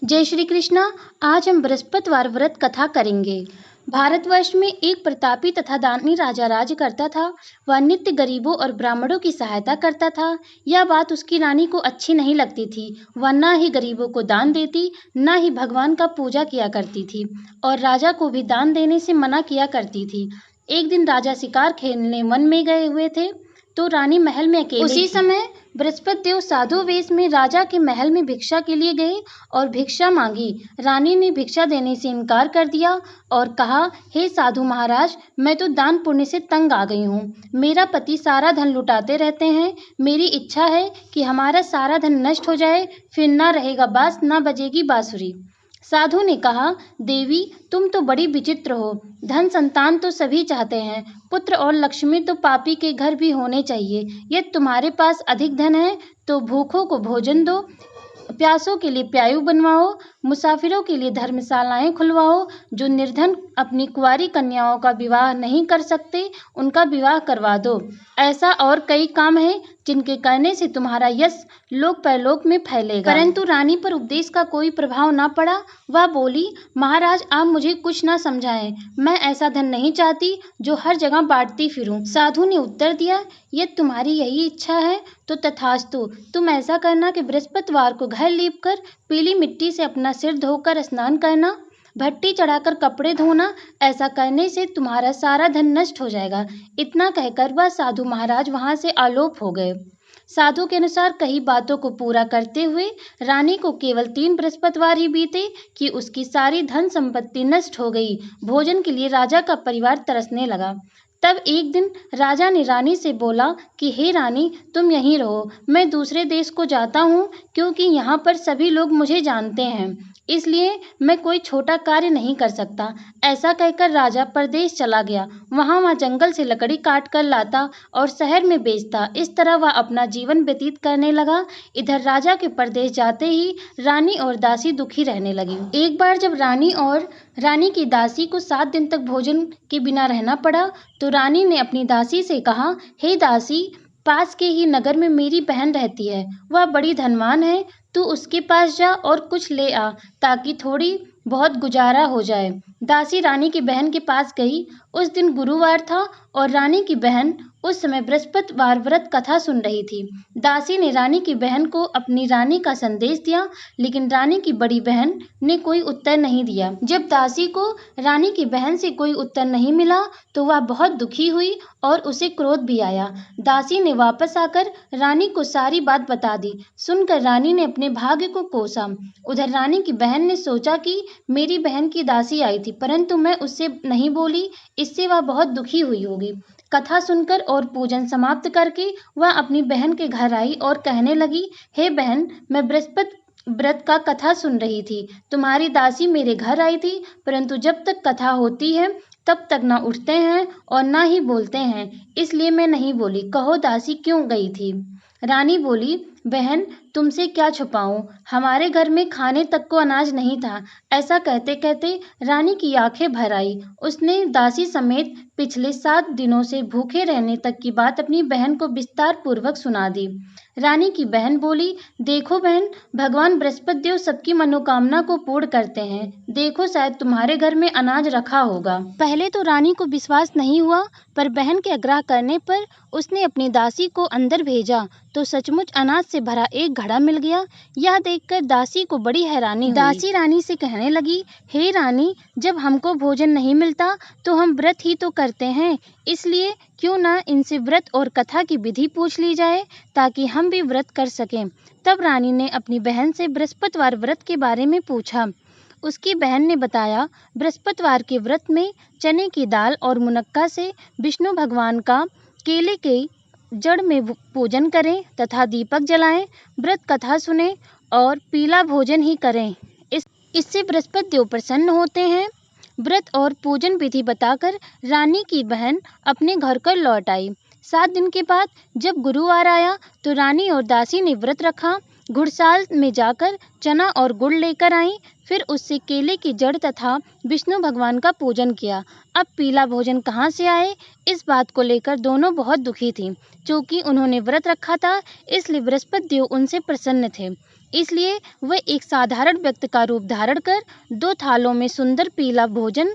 जय श्री कृष्णा। आज हम बृहस्पतिवार व्रत कथा करेंगे। भारतवर्ष में एक प्रतापी तथा दानी राजा राज्य करता था। वह नित्य गरीबों और ब्राह्मणों की सहायता करता था। यह बात उसकी रानी को अच्छी नहीं लगती थी। वह न ही गरीबों को दान देती, न ही भगवान का पूजा किया करती थी और राजा को भी दान देने से मना किया करती थी। एक दिन राजा शिकार खेलने वन में गए हुए थे तो रानी महल में अकेली उसी समय बृहस्पति देव साधु वेश में राजा के महल में भिक्षा के लिए गए और भिक्षा मांगी। रानी ने भिक्षा देने से इनकार कर दिया और कहा, हे साधु महाराज, मैं तो दान पुण्य से तंग आ गई हूँ। मेरा पति सारा धन लुटाते रहते हैं। मेरी इच्छा है कि हमारा सारा धन नष्ट हो जाए, फिर ना रहेगा बांस, ना बजेगी बांसुरी। साधु ने कहा, देवी, तुम तो बड़ी विचित्र हो। धन संतान तो सभी चाहते हैं, पुत्र और लक्ष्मी तो पापी के घर भी होने चाहिए। यदि तुम्हारे पास अधिक धन है तो भूखों को भोजन दो, प्यासों के लिए प्यायु बनवाओ, मुसाफिरों के लिए धर्मशालाएं खुलवाओ। जो निर्धन अपनी कुंवारी कन्याओं का विवाह नहीं कर सकते, उनका विवाह करवा दो। ऐसा और कई काम हैं जिनके करने से तुम्हारा यश लोक परलोक में फैलेगा। परंतु रानी पर उपदेश का कोई प्रभाव ना पड़ा। वह बोली, महाराज, आप मुझे कुछ ना समझाएं। मैं ऐसा धन नहीं चाहती जो हर जगह बांटती फिरूं। साधु ने उत्तर दिया, यदि तुम्हारी यही इच्छा है तो तथास्तु। तुम ऐसा करना कि बृहस्पतिवार को घर लीपकर पीली मिट्टी से अपना सिर धोकर स्नान करना, भट्टी चढ़ाकर कपड़े धोना। ऐसा करने से तुम्हारा सारा धन नष्ट हो जाएगा। इतना कहकर वह साधु महाराज वहां से आलोप हो गए। साधु के अनुसार कई बातों को पूरा करते हुए रानी को केवल 3 बृहस्पतिवार ही बीते कि उसकी सारी धन संपत्ति नष्ट हो गई। भोजन के लिए राजा का परिवार तरसने लगा। तब एक दिन राजा ने रानी से बोला कि हे रानी, तुम यहीं रहो, मैं दूसरे देश को जाता हूँ क्योंकि यहाँ पर सभी लोग मुझे जानते हैं, इसलिए मैं कोई छोटा कार्य नहीं कर सकता। ऐसा कहकर राजा परदेश चला गया। वहाँ जंगल से लकड़ी काट कर लाता और शहर में बेचता। इस तरह वह अपना जीवन व्यतीत करने लगा। इधर राजा के परदेश जाते ही रानी और दासी दुखी रहने लगी। एक बार जब रानी की दासी को 7 दिन तक भोजन के बिना रहना पड़ा तो रानी ने अपनी दासी से कहा, हे दासी, पास के ही नगर में मेरी बहन रहती है। वह बड़ी धनवान है। तू उसके पास जा और कुछ ले आ ताकि थोड़ी बहुत गुजारा हो जाए। दासी रानी की बहन के पास गई। उस दिन गुरुवार था और रानी की बहन उस समय बृहस्पतिवार व्रत कथा सुन रही थी। दासी ने रानी की बहन को अपनी रानी का संदेश दिया, लेकिन रानी की बड़ी बहन ने कोई उत्तर नहीं दिया। जब दासी को रानी की बहन से कोई उत्तर नहीं मिला तो वह बहुत दुखी हुई और उसे क्रोध भी आया। दासी ने वापस आकर रानी को सारी बात बता दी। सुनकर रानी ने अपने भाग्य को कोसा। उधर रानी की बहन ने सोचा कि मेरी बहन की दासी आई थी, परंतु मैं उससे नहीं बोली, इससे वह बहुत दुखी हुई होगी। कथा सुनकर और पूजन समाप्त करके वह अपनी बहन के घर आई और कहने लगी, हे बहन, मैं बृहस्पति व्रत का कथा सुन रही थी। तुम्हारी दासी मेरे घर आई थी, परंतु जब तक कथा होती है तब तक ना उठते हैं और ना ही बोलते हैं, इसलिए मैं नहीं बोली। कहो दासी क्यों गई थी? रानी बोली, बहन, तुमसे क्या छुपाऊं, हमारे घर में खाने तक को अनाज नहीं था। ऐसा कहते कहते रानी की आंखें भर आई। उसने दासी समेत पिछले 7 दिनों से भूखे रहने तक की बात अपनी बहन को विस्तार पूर्वक सुना दी। रानी की बहन बोली, देखो बहन, भगवान बृहस्पति देव सबकी मनोकामना को पूर्ण करते हैं। देखो, शायद तुम्हारे घर में अनाज रखा होगा। पहले तो रानी को विश्वास नहीं हुआ, पर बहन के आग्रह करने पर उसने अपनी दासी को अंदर भेजा तो सचमुच अनाज से भरा एक घड़ा मिल गया। यह देखकर दासी को बड़ी हैरानी हुई। दासी रानी से कहने लगी, हे रानी, जब हमको भोजन नहीं मिलता तो हम व्रत ही तो करते हैं, इसलिए क्यों ना इनसे व्रत और कथा की विधि पूछ ली जाए ताकि हम भी व्रत कर सकें। तब रानी ने अपनी बहन से बृहस्पतिवार व्रत के बारे में पूछा। उसकी बहन ने बताया, बृहस्पतिवार के व्रत में चने की दाल और मुनक्का से विष्णु भगवान का केले के जड़ में पूजन करें तथा दीपक जलाएं, व्रत कथा सुने और पीला भोजन ही करें। इससे बृहस्पति देव प्रसन्न होते हैं। व्रत और पूजन विधि बताकर रानी की बहन अपने घर को लौट आई। 7 दिन के बाद जब गुरुवार आया तो रानी और दासी ने व्रत रखा। घुड़साल में जाकर चना और गुड़ लेकर आई, फिर उससे केले की जड़ तथा विष्णु भगवान का पूजन किया। अब पीला भोजन कहाँ से आए, इस बात को लेकर दोनों बहुत दुखी थीं। चूँकि उन्होंने व्रत रखा था, इसलिए बृहस्पति देव उनसे प्रसन्न थे। इसलिए वह एक साधारण व्यक्ति का रूप धारण कर 2 थालों में सुंदर पीला भोजन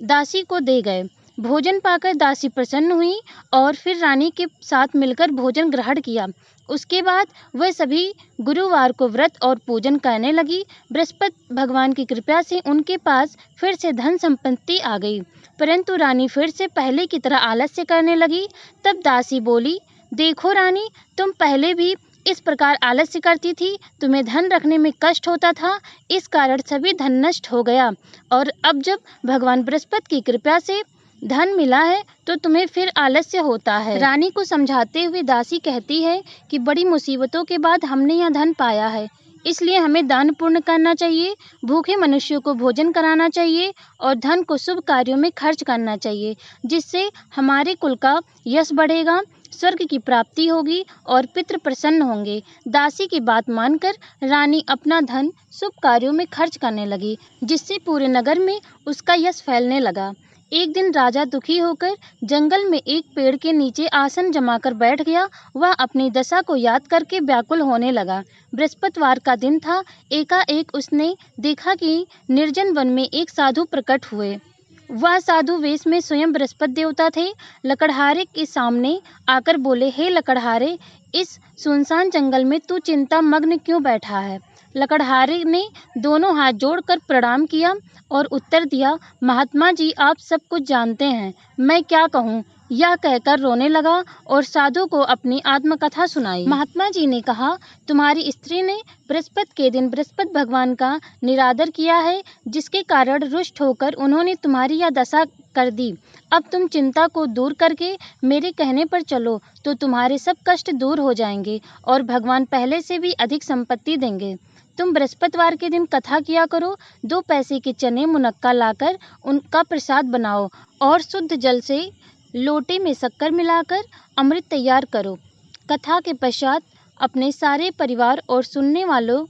दासी को दे गए। भोजन पाकर दासी प्रसन्न हुई और फिर रानी के साथ मिलकर भोजन ग्रहण किया। उसके बाद वह सभी गुरुवार को व्रत और पूजन करने लगी। बृहस्पति भगवान की कृपा से उनके पास फिर से धन संपत्ति आ गई, परंतु रानी फिर से पहले की तरह आलस्य करने लगी। तब दासी बोली, देखो रानी, तुम पहले भी इस प्रकार आलस्य करती थी, तुम्हें धन रखने में कष्ट होता था, इस कारण सभी धन नष्ट हो गया, और अब जब भगवान बृहस्पति की कृपा से धन मिला है तो तुम्हें फिर आलस्य होता है। रानी को समझाते हुए दासी कहती है कि बड़ी मुसीबतों के बाद हमने यह धन पाया है, इसलिए हमें दान पुण्य करना चाहिए, भूखे मनुष्यों को भोजन कराना चाहिए और धन को शुभ कार्यों में खर्च करना चाहिए, जिससे हमारे कुल का यश बढ़ेगा, स्वर्ग की प्राप्ति होगी और पितृ प्रसन्न होंगे। दासी की बात मानकर रानी अपना धन शुभ कार्यों में खर्च करने लगी, जिससे पूरे नगर में उसका यश फैलने लगा। एक दिन राजा दुखी होकर जंगल में एक पेड़ के नीचे आसन जमाकर बैठ गया। वह अपनी दशा को याद करके व्याकुल होने लगा। बृहस्पतिवार का दिन था। एकाएक उसने देखा कि निर्जन वन में एक साधु प्रकट हुए। वह साधु वेश में स्वयं बृहस्पति देवता थे। लकड़हारे के सामने आकर बोले, हे लकड़हारे, इस सुनसान जंगल में तू चिंता मग्न क्यों बैठा है? लकड़हारे ने दोनों हाथ जोड़कर प्रणाम किया और उत्तर दिया, महात्मा जी, आप सब कुछ जानते हैं, मैं क्या कहूँ? यह कहकर रोने लगा और साधु को अपनी आत्मकथा सुनाई। महात्मा जी ने कहा, तुम्हारी स्त्री ने बृहस्पति के दिन बृहस्पति भगवान का निरादर किया है, जिसके कारण रुष्ट होकर उन्होंने तुम्हारी यह दशा कर दी। अब तुम चिंता को दूर करके मेरे कहने पर चलो तो तुम्हारे सब कष्ट दूर हो जाएंगे और भगवान पहले से भी अधिक संपत्ति देंगे। तुम बृहस्पतिवार के दिन कथा किया करो। 2 पैसे के चने मुनक्का लाकर उनका प्रसाद बनाओ और शुद्ध जल से लोटे में शक्कर मिलाकर अमृत तैयार करो। कथा के पश्चात अपने सारे परिवार और सुनने वालों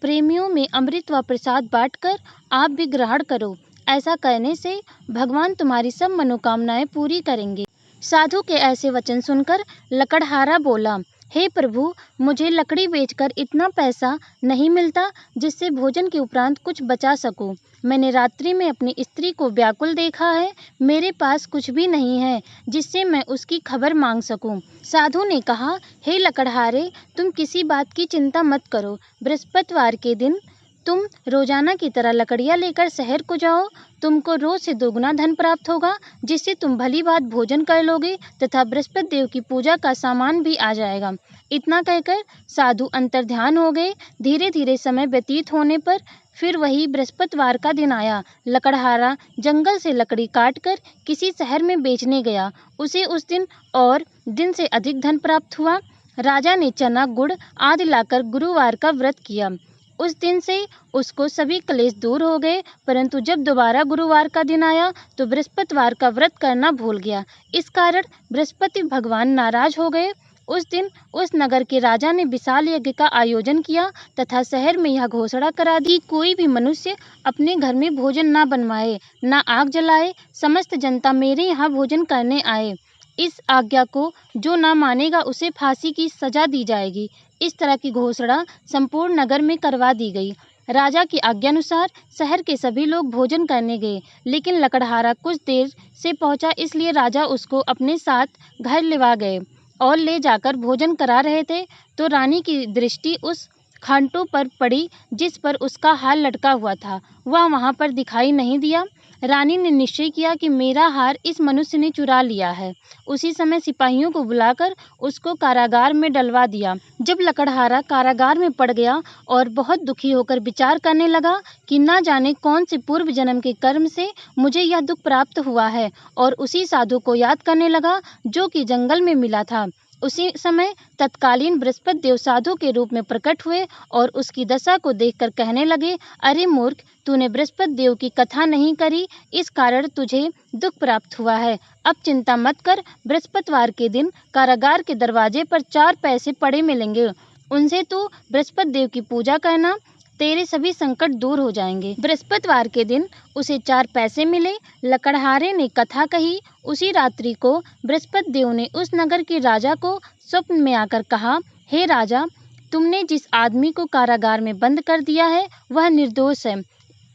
प्रेमियों में अमृत व प्रसाद बांटकर आप भी ग्रहण करो। ऐसा करने से भगवान तुम्हारी सब मनोकामनाएं पूरी करेंगे। साधु के ऐसे वचन सुनकर लकड़हारा बोला, हे प्रभु, मुझे लकड़ी बेचकर इतना पैसा नहीं मिलता जिससे भोजन के उपरांत कुछ बचा सकूं। मैंने रात्रि में अपनी स्त्री को व्याकुल देखा है, मेरे पास कुछ भी नहीं है जिससे मैं उसकी खबर मांग सकूं। साधु ने कहा, हे लकड़हारे, तुम किसी बात की चिंता मत करो। बृहस्पतिवार के दिन तुम रोजाना की तरह लकड़ियाँ लेकर शहर को जाओ। तुमको रोज से 2 गुना धन प्राप्त होगा, जिससे तुम भली बात भोजन कर लोगे तथा बृहस्पति देव की पूजा का सामान भी आ जाएगा। इतना कहकर साधु अंतर्ध्यान हो गए। धीरे धीरे समय व्यतीत होने पर फिर वही बृहस्पतिवार का दिन आया। लकड़हारा जंगल से लकड़ी काटकर किसी शहर में बेचने गया। उसे उस दिन और दिन से अधिक धन प्राप्त हुआ। राजा ने चना, गुड़ आदि लाकर गुरुवार का व्रत किया। उस दिन से उसको सभी क्लेश दूर हो गए, परंतु जब दोबारा गुरुवार का दिन आया तो बृहस्पतिवार का व्रत करना भूल गया। इस कारण बृहस्पति भगवान नाराज हो गए। उस दिन उस नगर के राजा ने विशाल यज्ञ का आयोजन किया तथा शहर में यह घोषणा करा दी, कोई भी मनुष्य अपने घर में भोजन ना बनवाए, ना आग जलाए, समस्त जनता मेरे यहाँ भोजन करने आए। इस आज्ञा को जो ना मानेगा उसे फांसी की सजा दी जाएगी। इस तरह की घोषणा संपूर्ण नगर में करवा दी गई। राजा की आज्ञानुसार शहर के सभी लोग भोजन करने गए, लेकिन लकड़हारा कुछ देर से पहुंचा, इसलिए राजा उसको अपने साथ घर लेवा गए और ले जाकर भोजन करा रहे थे तो रानी की दृष्टि उस खांटों पर पड़ी जिस पर उसका हार लटका हुआ था। वह वहां पर दिखाई नहीं दिया। रानी ने निश्चय किया कि मेरा हार इस मनुष्य ने चुरा लिया है। उसी समय सिपाहियों को बुलाकर उसको कारागार में डलवा दिया। जब लकड़हारा कारागार में पड़ गया और बहुत दुखी होकर विचार करने लगा कि ना जाने कौन से पूर्व जन्म के कर्म से मुझे यह दुख प्राप्त हुआ है, और उसी साधु को याद करने लगा जो कि जंगल में मिला था। उसी समय तत्कालीन बृहस्पति देव साधु के रूप में प्रकट हुए और उसकी दशा को देखकर कहने लगे, अरे मूर्ख, तूने बृहस्पति देव की कथा नहीं करी, इस कारण तुझे दुख प्राप्त हुआ है। अब चिंता मत कर, बृहस्पतिवार के दिन कारागार के दरवाजे पर 4 पैसे पड़े मिलेंगे, उनसे तू बृहस्पति देव की पूजा करना, तेरे सभी संकट दूर हो जाएंगे। बृहस्पतिवार के दिन उसे 4 पैसे मिले। लकड़हारे ने कथा कही। उसी रात्रि को बृहस्पति देव ने उस नगर के राजा को स्वप्न में आकर कहा, हे राजा, तुमने जिस आदमी को कारागार में बंद कर दिया है वह निर्दोष है,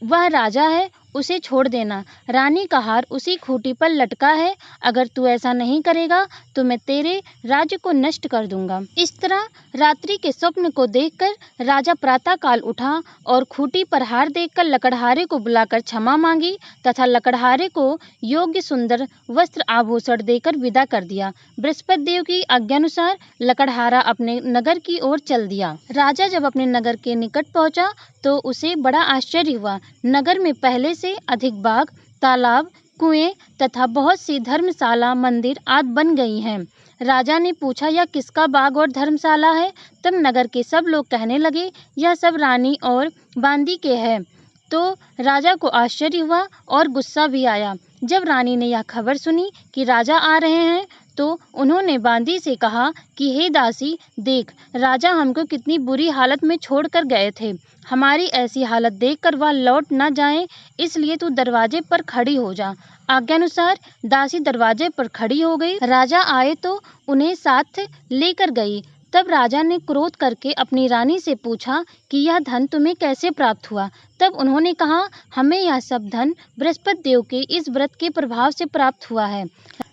वह राजा है, उसे छोड़ देना। रानी का हार उसी खूंटी पर लटका है, अगर तू ऐसा नहीं करेगा तो मैं तेरे राज्य को नष्ट कर दूंगा। इस तरह रात्रि के स्वप्न को देखकर राजा प्रातःकाल उठा और खूंटी पर हार देखकर लकड़हारे को बुलाकर क्षमा मांगी तथा लकड़हारे को योग्य सुंदर वस्त्र आभूषण देकर विदा कर दिया। बृहस्पति देव की आज्ञानुसार लकड़हारा अपने नगर की ओर चल दिया। राजा जब अपने नगर के निकट पहुंचा तो उसे बड़ा आश्चर्य हुआ। नगर में पहले से अधिक बाग, तालाब, कुएं तथा बहुत सी धर्मशाला, मंदिर आदि बन गई हैं। राजा ने पूछा, यह किसका बाग और धर्मशाला है? तब नगर के सब लोग कहने लगे, यह सब रानी और बांदी के हैं। तो राजा को आश्चर्य हुआ और गुस्सा भी आया। जब रानी ने यह खबर सुनी कि राजा आ रहे हैं तो उन्होंने बांदी से कहा कि हे दासी, देख, राजा हमको कितनी बुरी हालत में छोड़कर गए थे। हमारी ऐसी हालत देखकर वह लौट न जाएं, इसलिए तू दरवाजे पर खड़ी हो जा। आज्ञानुसार दासी दरवाजे पर खड़ी हो गई। राजा आए तो उन्हें साथ लेकर गई। तब राजा ने क्रोध करके अपनी रानी से पूछा कि यह धन तुम्हें कैसे प्राप्त हुआ? तब उन्होंने कहा, हमें यह सब धन बृहस्पति देव के इस व्रत के प्रभाव से प्राप्त हुआ है।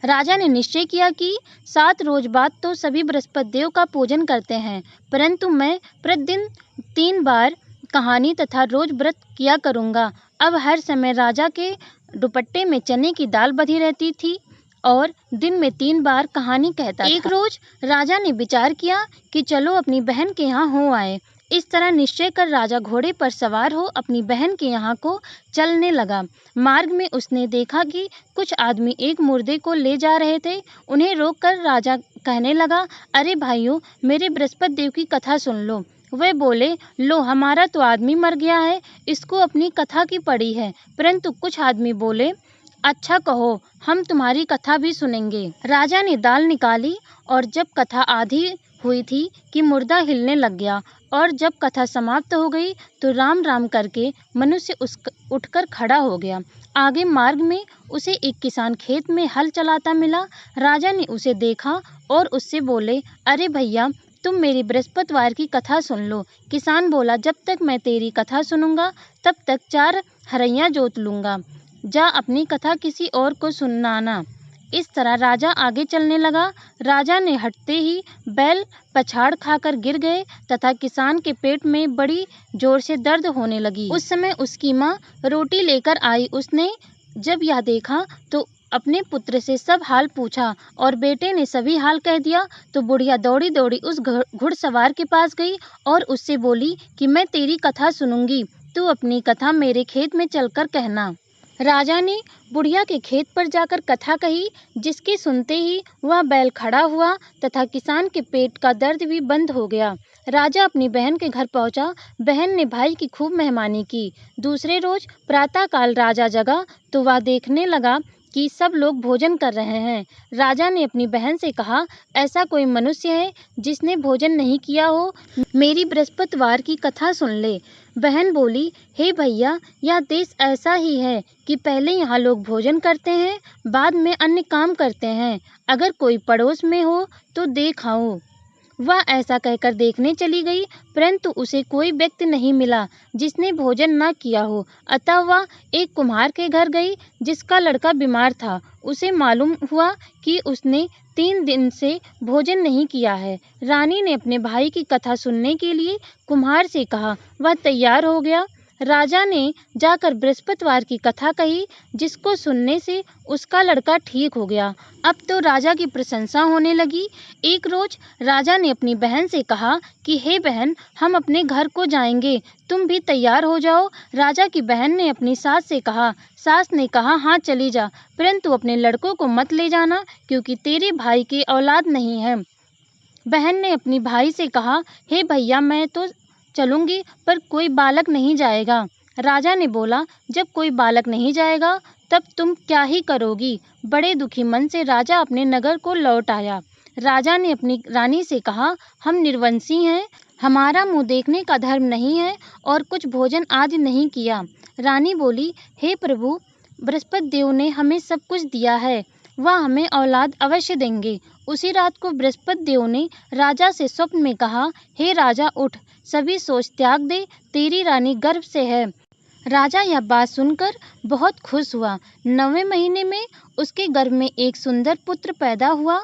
राजा ने निश्चय किया कि 7 रोज बाद तो सभी बृहस्पति देव का पूजन करते हैं, परंतु मैं प्रतिदिन 3 बार कहानी तथा रोज व्रत किया करूँगा। अब हर समय राजा के दुपट्टे में चने की दाल बधी रहती थी और दिन में 3 बार कहानी कहता था। एक रोज राजा ने विचार किया कि चलो अपनी बहन के यहाँ हो आए। इस तरह निश्चय कर राजा घोड़े पर सवार हो अपनी बहन के यहाँ को चलने लगा। मार्ग में उसने देखा कि कुछ आदमी एक मुर्दे को ले जा रहे थे। उन्हें रोककर राजा कहने लगा, अरे भाइयों, मेरे बृहस्पति देव की कथा सुन लो। वे बोले, लो, हमारा तो आदमी मर गया है, इसको अपनी कथा की पड़ी है। परंतु कुछ आदमी बोले, अच्छा कहो, हम तुम्हारी कथा भी सुनेंगे। राजा ने दाल निकाली और जब कथा आधी हुई थी कि मुर्दा हिलने लग गया, और जब कथा समाप्त हो गई तो राम राम करके मनुष्य उठकर खड़ा हो गया। आगे मार्ग में उसे एक किसान खेत में हल चलाता मिला। राजा ने उसे देखा और उससे बोले, अरे भैया, तुम मेरी बृहस्पतिवार की कथा सुन लो। किसान बोला, जब तक मैं तेरी कथा सुनूंगा तब तक 4 हरैया जोत लूंगा। जा अपनी कथा किसी और को सुनाना। इस तरह राजा आगे चलने लगा। राजा ने हटते ही बैल पछाड़ खाकर गिर गए तथा किसान के पेट में बड़ी जोर से दर्द होने लगी। उस समय उसकी माँ रोटी लेकर आई। उसने जब यह देखा तो अपने पुत्र से सब हाल पूछा और बेटे ने सभी हाल कह दिया। तो बुढ़िया दौड़ी दौड़ी उस घुड़सवार के पास गई और उससे बोली कि मैं तेरी कथा सुनूंगी, तू अपनी कथा मेरे खेत में चलकर कहना। राजा ने बुढ़िया के खेत पर जाकर कथा कही, जिसके सुनते ही वह बैल खड़ा हुआ तथा किसान के पेट का दर्द भी बंद हो गया। राजा अपनी बहन के घर पहुंचा। बहन ने भाई की खूब मेहमानी की। दूसरे रोज प्रातःकाल राजा जगा तो वह देखने लगा कि सब लोग भोजन कर रहे हैं। राजा ने अपनी बहन से कहा, ऐसा कोई मनुष्य है जिसने भोजन नहीं किया हो? मेरी बृहस्पतिवार की कथा सुन ले। बहन बोली, हे भैया, यह देश ऐसा ही है कि पहले यहाँ लोग भोजन करते हैं, बाद में अन्य काम करते हैं। अगर कोई पड़ोस में हो तो देख आओ। वह ऐसा कहकर देखने चली गई, परंतु उसे कोई व्यक्ति नहीं मिला जिसने भोजन न किया हो। अतः वह एक कुम्हार के घर गई जिसका लड़का बीमार था। उसे मालूम हुआ कि उसने 3 दिन से भोजन नहीं किया है। रानी ने अपने भाई की कथा सुनने के लिए कुम्हार से कहा। वह तैयार हो गया। राजा ने जाकर बृहस्पतिवार की कथा कही, जिसको सुनने से उसका लड़का ठीक हो गया। अब तो राजा की प्रशंसा होने लगी। एक रोज राजा ने अपनी बहन से कहा कि हे बहन, हम अपने घर को जाएंगे, तुम भी तैयार हो जाओ। राजा की बहन ने अपनी सास से कहा। सास ने कहा, हाँ चली जा, परंतु अपने लड़कों को मत ले जाना, क्योंकि तेरे भाई की औलाद नहीं है। बहन ने अपनी भाई से कहा, हे भैया, मैं तो चलूंगी, पर कोई बालक नहीं जाएगा। राजा ने बोला, जब कोई बालक नहीं जाएगा तब तुम क्या ही करोगी? बड़े दुखी मन से राजा अपने नगर को लौट आया। राजा ने अपनी रानी से कहा, हम निर्वंशी हैं, हमारा मुंह देखने का धर्म नहीं है और कुछ भोजन आदि नहीं किया। रानी बोली, हे प्रभु, बृहस्पति देव ने हमें सब कुछ दिया है, वह हमें औलाद अवश्य देंगे। उसी रात को बृहस्पति देव ने राजा से स्वप्न में कहा, हे राजा उठ, सभी सोच त्याग दे, तेरी रानी गर्भ से है। राजा यह बात सुनकर बहुत खुश हुआ। 9वें महीने में उसके गर्भ में एक सुंदर पुत्र पैदा हुआ।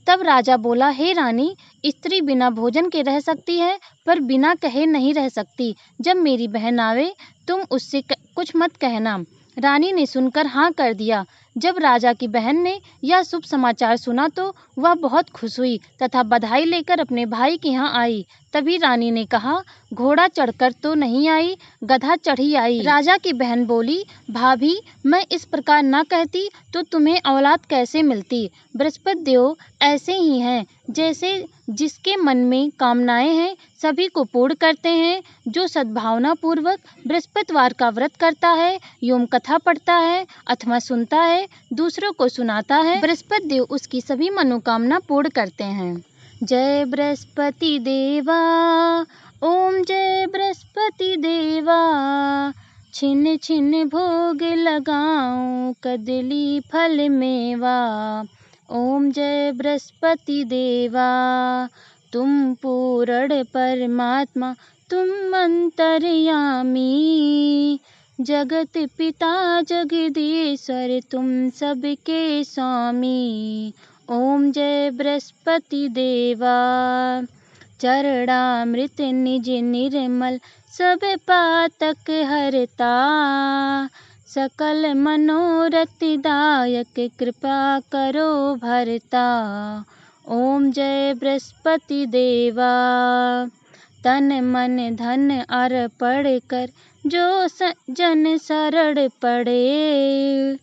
तब राजा बोला, हे रानी, स्त्री बिना भोजन के रह सकती है पर बिना कहे नहीं रह सकती। जब मेरी बहन आवे तुम उससे कुछ मत कहना। रानी ने सुनकर हाँ कर दिया। जब राजा की बहन ने यह शुभ समाचार सुना तो वह बहुत खुश हुई तथा बधाई लेकर अपने भाई के यहाँ आई। तभी रानी ने कहा, घोड़ा चढ़कर तो नहीं आई, गधा चढ़ी आई। राजा की बहन बोली, भाभी, मैं इस प्रकार न कहती तो तुम्हें औलाद कैसे मिलती। बृहस्पति देव ऐसे ही हैं, जैसे जिसके मन में कामनाएं हैं सभी को पूर्ण करते हैं। जो सद्भावना पूर्वक बृहस्पतिवार का व्रत करता है, यौम कथा पढ़ता है अथवा सुनता है, दूसरों को सुनाता है, बृहस्पति देव उसकी सभी मनोकामना पूर्ण करते हैं। जय बृहस्पति देवा, ओम जय बृहस्पति देवा। छिन छिन भोग लगाऊं, कदली फल मेवा। ओम जय बृहस्पति देवा। तुम पूर्ण परमात्मा, तुम अंतर्यामी। जगत पिता जगदीश्वर, तुम सबके स्वामी। ओम जय बृहस्पति देवा। चरणामृत निज निर्मल, सब पातक हरता। सकल मनोरथ दायक, कृपा करो भरता। ओम जय बृहस्पति देवा। तन मन धन अर्पण कर, जो जन शरण पड़े।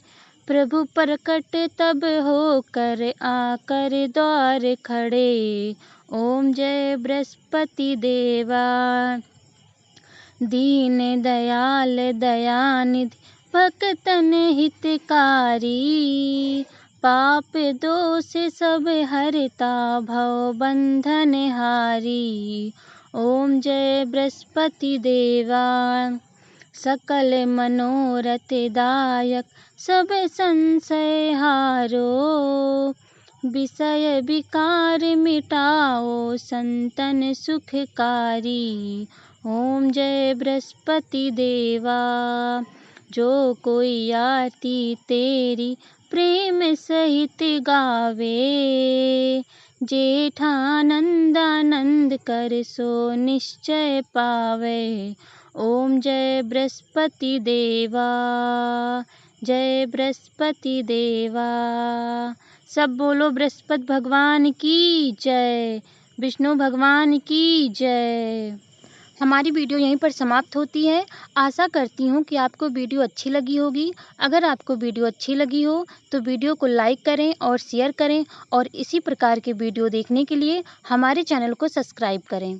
प्रभु प्रकट तब होकर, आकर द्वार खड़े। ओम जय बृहस्पति देवा। दीन दयाल दयानिधि, भक्तन हितकारी। पाप दोष सब हरता, भव बंधन हारी। ओम जय बृहस्पति देवा। सकल मनोरथ दायक, सब संशय हारो। विषय विकार मिटाओ, संतन सुखकारी। ओम जय बृहस्पति देवा। जो कोई आरती तेरी प्रेम सहित गावे। जेठानंदानंद कर, सो निश्चय पावे। ओम जय बृहस्पति देवा। जय बृहस्पति देवा। सब बोलो बृहस्पति भगवान की जय, विष्णु भगवान की जय। हमारी वीडियो यहीं पर समाप्त होती है। आशा करती हूँ कि आपको वीडियो अच्छी लगी होगी। अगर आपको वीडियो अच्छी लगी हो तो वीडियो को लाइक करें और शेयर करें और इसी प्रकार के वीडियो देखने के लिए हमारे चैनल को सब्सक्राइब करें।